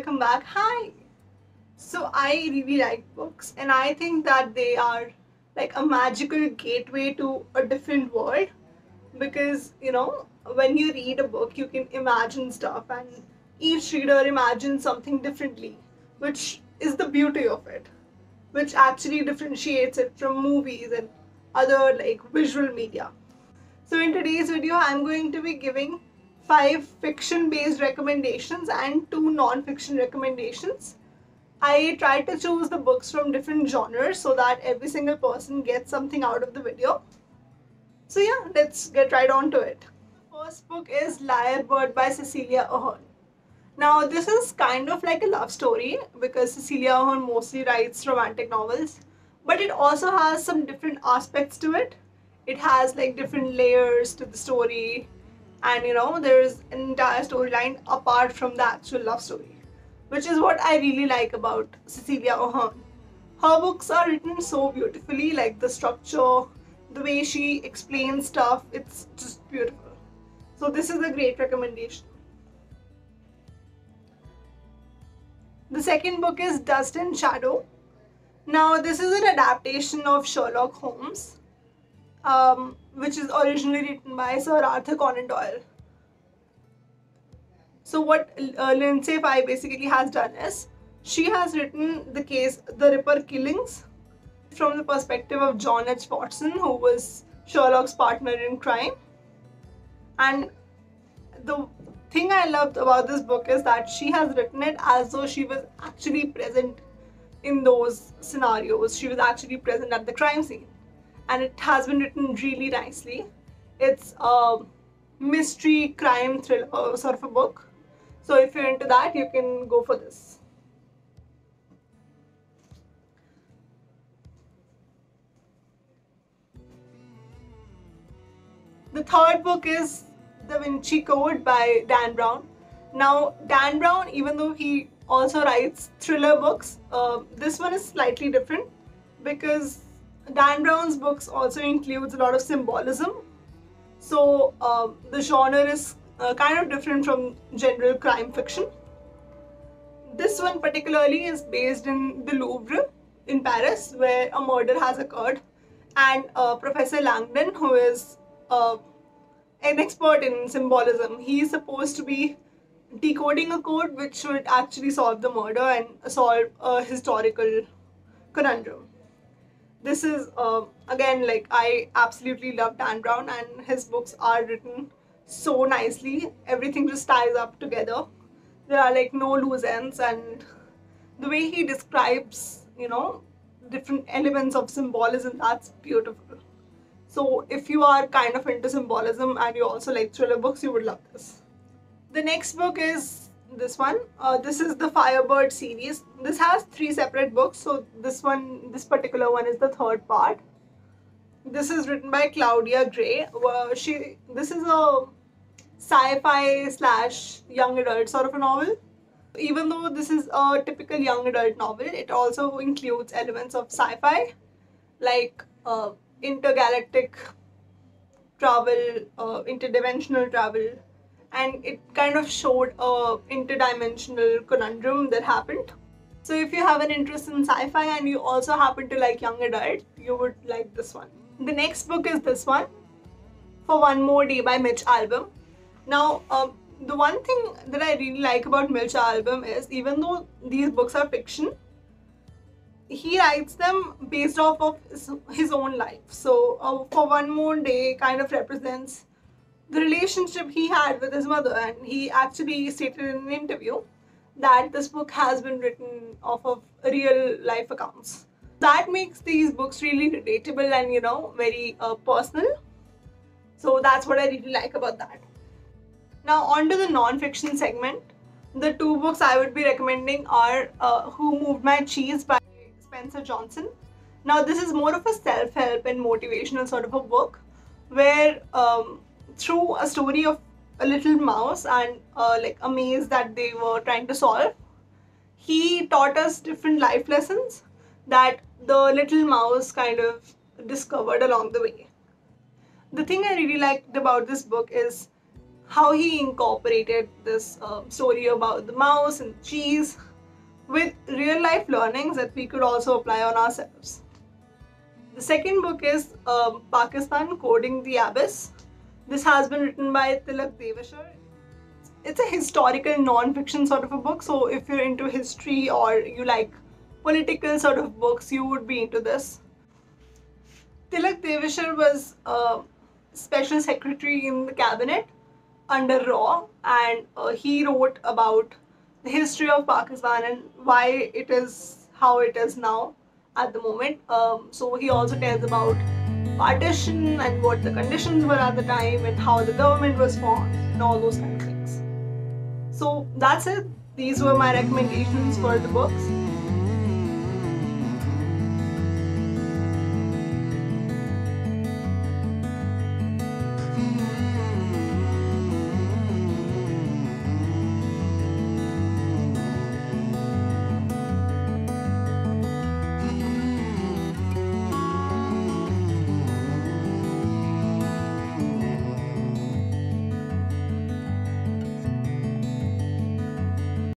welcome back. Hi! So, I really like books, and I think that they are like a magical gateway to a different world because when you read a book, you can imagine stuff, and each reader imagines something differently, which is the beauty of it, which actually differentiates it from movies and other like visual media. So in today's video, I'm going to be giving 5 fiction-based recommendations and 2 non-fiction recommendations. I tried to choose the books from different genres so that every single person gets something out of the video. So yeah, let's get right on to it. The first book is Lyrebird by Cecelia Ahern. Now this is kind of like a love story because Cecelia Ahern mostly writes romantic novels, but it also has some different aspects to it. It has like different layers to the story, and there's an entire storyline apart from the actual love story, which is what I really like about Cecelia Ahern. Her books are written so beautifully, like the structure, the way she explains stuff, it's just beautiful. So this is a great recommendation. The second book is Dust and Shadow. Now this is an adaptation of Sherlock Holmes, which is originally written by Sir Arthur Conan Doyle. So what Lindsay Fye basically has done is, she has written the case The Ripper Killings from the perspective of John H. Watson, who was Sherlock's partner in crime. And the thing I loved about this book is that she has written it as though she was actually present in those scenarios. She was actually present at the crime scene. And it has been written really nicely. It's a mystery crime thriller sort of a book. So if you're into that, you can go for this. The third book is Da Vinci Code by Dan Brown. Now, Dan Brown, even though he also writes thriller books, this one is slightly different because Dan Brown's books also includes a lot of symbolism. So the genre is kind of different from general crime fiction. This one particularly is based in the Louvre in Paris, where a murder has occurred, and Professor Langdon, who is an expert in symbolism, he is supposed to be decoding a code which should actually solve the murder and solve a historical conundrum. This is again, like, I absolutely love Dan Brown, and his books are written so nicely. Everything just ties up together. There are like no loose ends, and the way he describes different elements of symbolism, that's beautiful. So if you are kind of into symbolism and you also like thriller books, you would love this. The next book is this one. This is the Firebird series. This has 3 separate books. So this particular one is the third part. This is written by Claudia Gray. This is a sci-fi / young adult sort of a novel. Even though this is a typical young adult novel, it also includes elements of sci-fi, like intergalactic travel, interdimensional travel, and it kind of showed a interdimensional conundrum that happened. So if you have an interest in sci-fi and you also happen to like young adult, you would like this one. The next book is this one, For One More Day by Mitch Albom. Now, the one thing that I really like about Mitch Albom is, even though these books are fiction, he writes them based off of his own life. So For One More Day kind of represents the relationship he had with his mother, and he actually stated in an interview that this book has been written off of real life accounts. That makes these books really relatable and very personal. So that's what I really like about that. Now on to the non-fiction segment. The 2 books I would be recommending are Who Moved My Cheese by Spencer Johnson. Now this is more of a self-help and motivational sort of a book, where through a story of a little mouse and like a maze that they were trying to solve, he taught us different life lessons that the little mouse kind of discovered along the way. The thing I really liked about this book is how he incorporated this story about the mouse and cheese with real life learnings that we could also apply on ourselves. The second book is Pakistan Coding the Abyss. This has been written by Tilak Devashar. It's a historical non-fiction sort of a book, so if you're into history or you like political sort of books, you would be into this. Tilak Devashar was a special secretary in the cabinet under Raw, and he wrote about the history of Pakistan and why it is how it is now at the moment. So he also tells about partition and what the conditions were at the time and how the government was formed and all those kind of things. So that's it. These were my recommendations for the books.